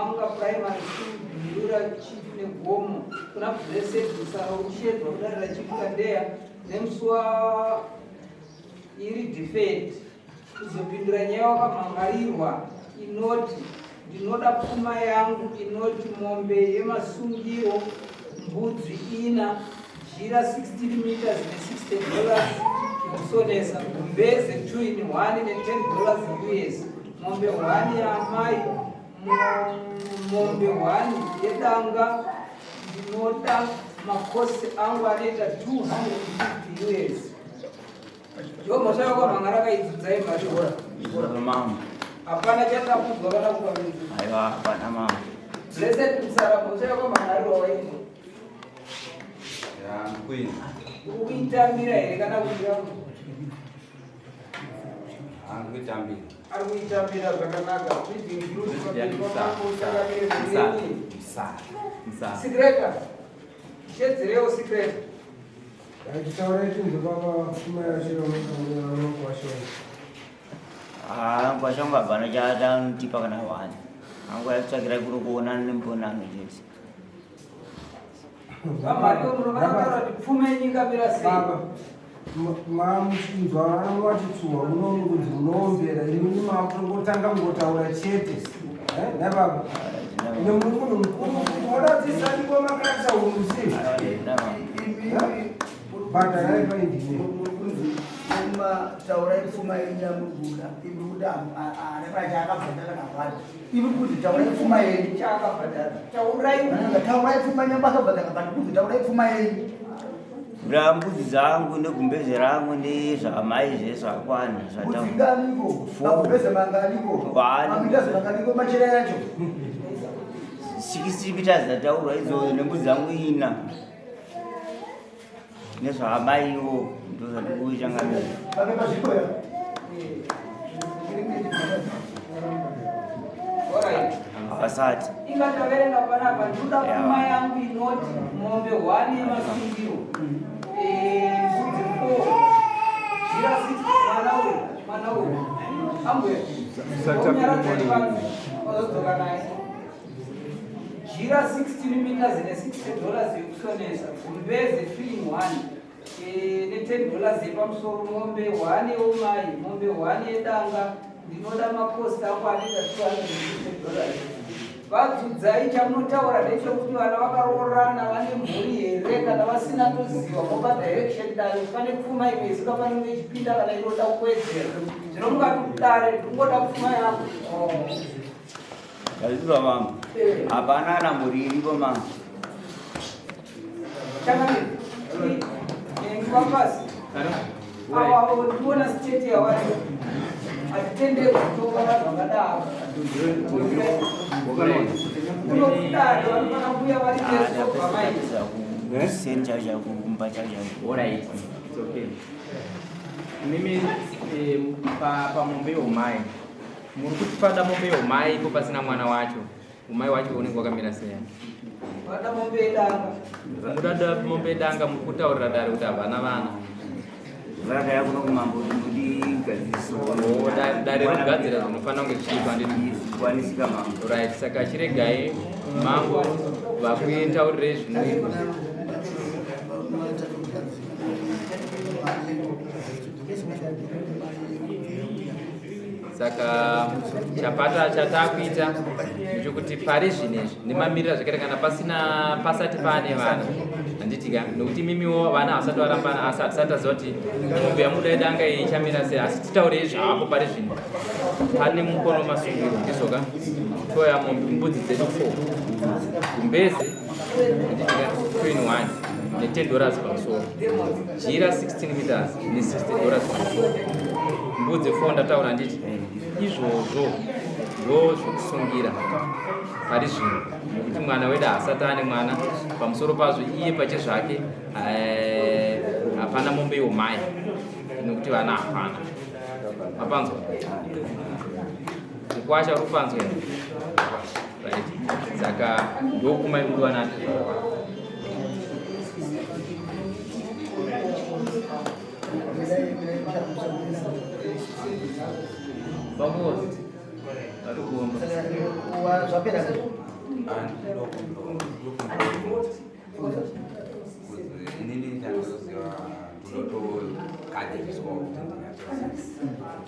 Manga Primary School, Ndura Chief Negomo, kuna Blessed Usara Ushedo, Kudare Chief Kudare, Nemswa iri defend. Kuzopindura nyaya wakamangarirwa inoti ndinoda Pfuma yangu inoti mombe yemasungiro mbudzi ina jira 16 meters $60 kusonesa kumbeze 2 in 1 ne $10 US mombe 1 ya mai mombe 1 yedanga ndinoda makosi angu anoita 250 US. Yo mosha kwa mangaraka idzai mari hora mama apana chata kuzwa kana kukamidza aiwa apana mama blessed Usara mosha kwa mangaraka waini ya queen uitambira here kana kuita Arguitambira zvakanaka kuti include secret shedzereo secret kwashonga bana jada ntipa kana wani angu yatsakira kuri kuona nembonano jesi Mario munokara kuti Pfuma yenyika mira sei mamushinzwa vanowachitsuwa unongodzi unombera ini makutanga ngotaura chete nababa nemunhu mukuru wadadzisaniko makarasa umusi bhadharai paindine taura Pfuma yenyamuguda ibuda arepachakabhadhara nakwadi ivi kuti taura Pfuma yenyu chakabhadhara taura Pfuma nyambakabhadhara bati kuti taura Pfuma yenyu mbudzi dzangu negumbeze rangu nezvamai zvesvakwana machira 60 meters dzataurwa idzodzo nembudzi dzangu ina nezvamaiwo ndozvatikuchangamira asati ingataverenga panapa ndoda Pfuma yangu inoti mombe 1 yemasungiro mbudzi 4 jira 6 mwana we ambwe ozodzoka naye jira 16 meters ne $60 yekusonesa kumbeze 3 in 1 ne $10 yepamusoro mombe 1 yeumai mombe 1 yedanga ndinoda makosti angu anoita $250. Vadzudzai chamunotaura ndechekuti vana vakaroorana vane mhuri here kana vasina toziva mopa direction dayo pane Pfuma imwe isingafaniri ichipinda kana inoda kuwedzera zvino mungati Kudare ndingoda Pfuma yangu aiziva mama hapana ana mhuri iripo mama changanei ngivapasi avo ndiona state yavari atitenderi kutonga vanhu vakadaro kunokudare vanofana kuuya vari senja chakumba Alright, it's okay. Mimi pamombe umai muri kupada mombe umai ipo pasina mwana wacho umai wacho unenge wakamira sei vada mombe danga mudada mombe danga muri kutaurira Dare kuti havana vana vaka yakuno kumambo ndigadziso Dare rogadzira zvinofanira kunge zvichiitwa kwanisika mambo right saka chiregai mambo vakuitaurire zvinoitwa saka chapata chatakuita ndechekuti pari zvinezvi nemamirira zvakare kana pasati pane vana handitika nokuti mimiwo vana havasati varambana asi hatisati taziva kuti mombe yamuda idanga iyi ichamira sei asi titaurei zvapo pari zvino pane mukono masungiro ndizoka toya mombe mbudzi dzedu 4 gumbeze handitika 2 in 1 ne$10 pamusoro jira 16 meters ne$60 pamusoro mbudzi 4 ndataura nditi izvozvo ndo zvokusungira pari zvino nokuti mwana wedu haasati ane mwana pamusoro pazvo iye pachezvake hapana mombe yeumai nokuti vana hapana mapanzwa ukwacha rupanzwa right saka ndokumai mudu wanati Zvapera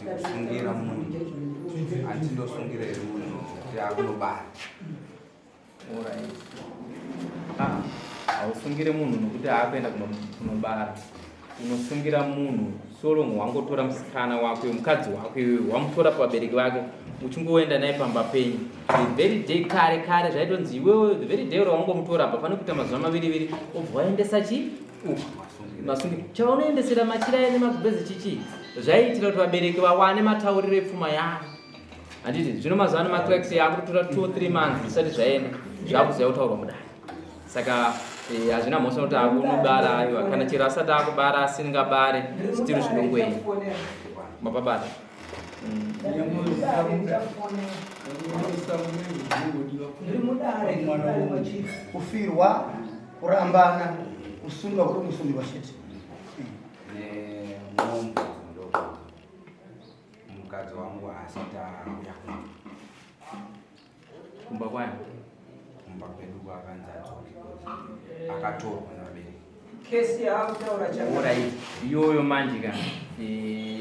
kusungira munhu atindosungire munhu kuti akunobara. Ausungire munhu nokuti akuenda kunobara. Unosungira munhu solo wangotora musikana wako mukadzi wako wamutora pabereki vake uchingoenda naye pamba penyu. The very day kare zvaitonzi iwewe the very day wawangomutora apa pane kuita mazuva maviri obva waendesa chi masungi chaunoendesera machira ene magubhezi chichi zvaiitira kuti vabereki vawane matauriro epfuma yavo. Handiti zvino mazuva ano maclax yakutora 2-3 months zvisati zvaenda zvakuziva kutaurwa mudare. Saka hazvina mhosva kuti akunobara aiwa kana chero asati akubara asingabare stiri zvinongoenda mapabata. Kufirwa, kurambana, kusunga kuri musungirwa chete. Mukadzi wangu asita uya kumba kwani kumba kwedu kwakanzadzwa akatorwa nabereki. Kesi yaakutaura chakora iyoyo manje kana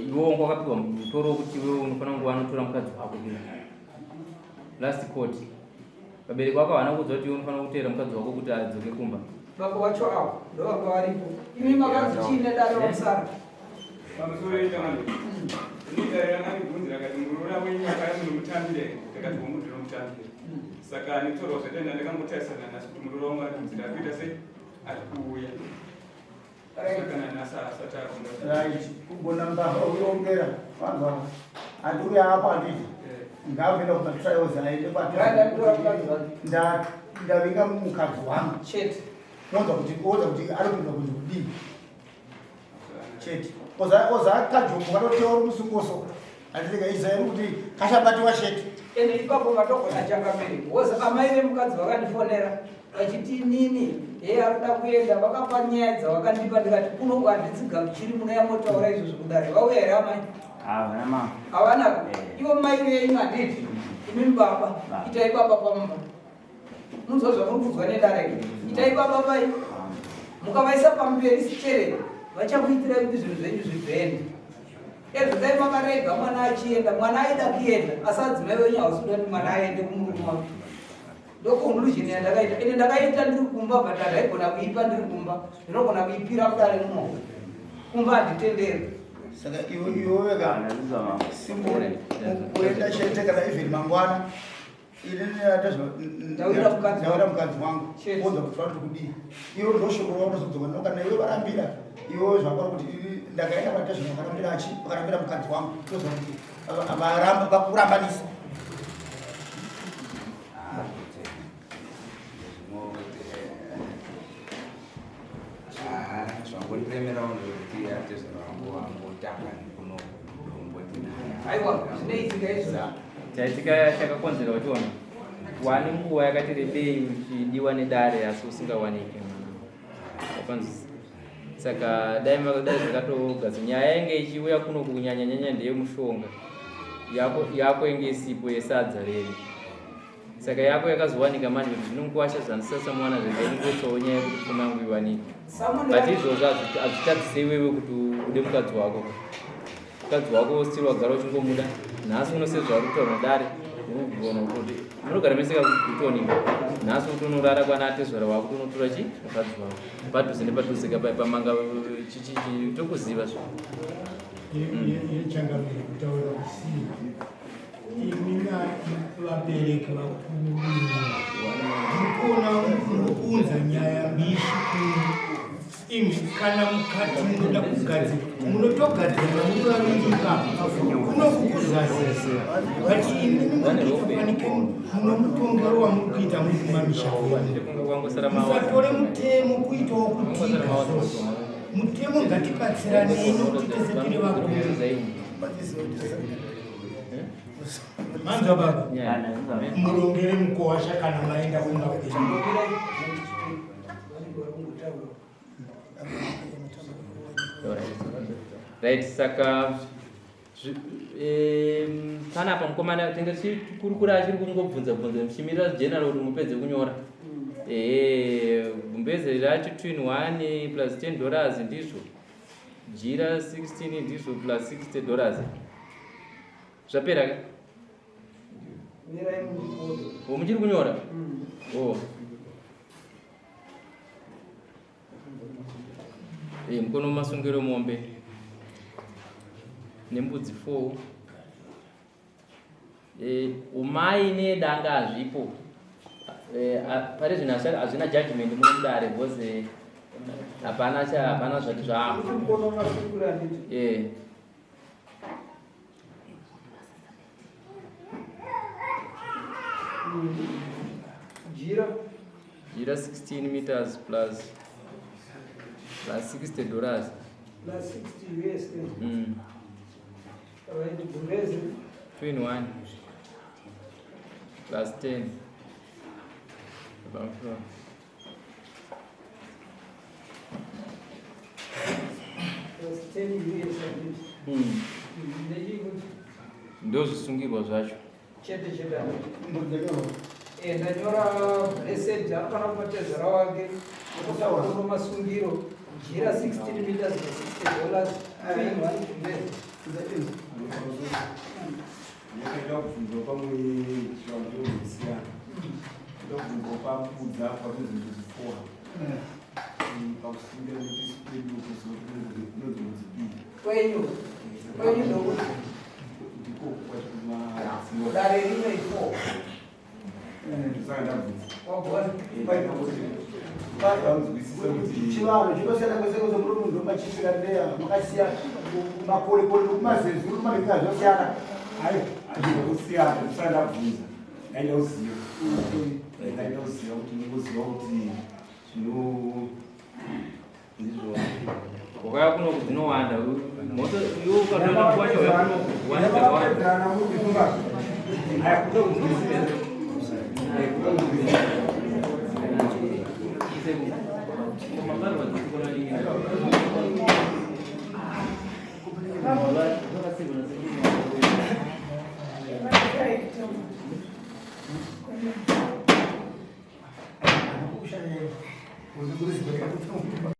iwo wakapiwa mutoro kuti wewe unofanira kunge wanotora mukadzi wako last court vabereki vako havana kuudza kuti unofanira kuteera mukadzi wako kuti adzoke kumba. Baba wacho avo ndovanga varipo. Imi makanzi chiine dare rokusara pamusoro yetamani nidare rakandibvunzira kati murora wenyu akamunomutambire takati womudhiro mutambire saka nitorwa zvatenda ndakangotarisana nasi kuti murora wangu arikudzira akuita sei ari kuuya kana nasa asati akunda kugona mbava uyongera vanhu ava andiuya apa anditi ngavenda kumatrials aende ndavinga mukadzi wangu chete nonza kuti anopinda kuti kudii chete oza kajoku katoteura musungoso anditeka izai kuti kashabatiwa chete ende ipapo vatogona changamiri woza amai vemukadzi vakandifonera vachiti nini arikuda kuenda vakapa nyaya dzavakandipa ndikati kunongo handitsiga chiri muno yamotaura izvozvo kudare vauya here amai havanaka ivo mai venyu handiti imi baba itai baba pamumba munzwa muri kudzwa nedare itai baba pai mukavaisa pamberi sichere vachakuitirai kuti zvinhu zvenyu zvibhende ezvo dai makarega mwana achienda mwana aida kuenda asi adzimai venyu hausuda kuti mwana aende kumurume wake ndoconclusion yandakaita ende ndakaita ndiri kumba but handaigona kuipa ndiri kumba ndinogona kuipira kudare mumaoko kumba handitenderi. Saka iwoweka simbole kuenda chete kana even mangwana ndaura mukadzi wangu oza kuti vari kudii iwo ndoshoko waunozodzoka nokana iwe varambira iwo zvakora kuti ndakaenda patezvo vakarambira mukadzi wangu toza kuti vakurambanisa zvangondiremera vanhu kuti atezvaangotanga aiwa zvinoitika izvo chaitika chakakonzera kuti wani nguva yakati rebei uchidiwa nedare asi usingawaniki wapanzi. Saka dai zvakatogaza nyaya yange ichiuya kuno kunyanya ndeyemushonga yako yange isipo yesadza reri. Saka yako yakazowanika manje kuti zvinonguwasha zvanisasa mwana zvendaingotsawo nyaya yekuti pfuma yangu iwanike but izvozvo hazvitadzisei wewe kuti ude mukadzi wako. Mukadzi wako stiri wagara uchingomuda nhasi unosedzwa uri kutaura dare unogona kuti munogara meseka kutoninga nhasi kuti unorara kwana atezvara wako kuti unotora chi mukadzi wako padhuze nepadhuze pamanga chichi tokuziva zvo yechangamiri kutaura kusiya imina vabereki vakuona mukuunza nyaya mbishi imi kana mukati munoda kugadzira munotogadzira munovavinyika kunokukuzazese bati imi minofanike munomutongero wamurikuita mumamisha musatore mutemo kuitawo kutika mutemo ngatibatsiranei nokuti tese tiri vakuru manza baba murongere mukowasha kana maenda kunga right. Saka Panapa mukomana tenga chikurukura achiri kungobvunza muchimirira general kuti mupedze kunyora. Gumbeze racho twin 1 plus $10 ndizvo. Jira 16 ndizvo plus $60. Zvapera ka? Muchiri kunyora? Mukono masungiro mombe nembudzi 4. Umai nedanga hazvipo. Pari zvino hazvina judgment muno Kudare because hapana zvati zvavo. Jira 16 meters plus $60. Plus 60 US. Twin 1 plus 10. About plus 10 US. Ndo zvisungirwa zvacho. Chete. Ndanyora blessed hapana kupotedzera wake kuno masungiro jira 16 meters $60 twin 1 Ndokuda kubvunzwa pamwe chiwanzo kusiyana. Ndokubvunzwa papudza pazvizvozvifuwa. Pakusungira displaced nokuzodzipiri. Kwenyu ndokuti ndiko kwachima Kudare rimwe 4. Ndisanga ndabvunza. Chivanhu chinosiyana kwese kwese muri munhu machifira ndeya makasiyana makore kumazezuru maringa zvosiyana. Hayi, azvina kusiyana, ndisanga ndabvunza. Ndaida uzivo. Ndaida uziva kuti ndingoziva kuti ndizvo. Wakaya kuno kuzinowanda. Moto iwo ukatoenda kwacho wanda Uzi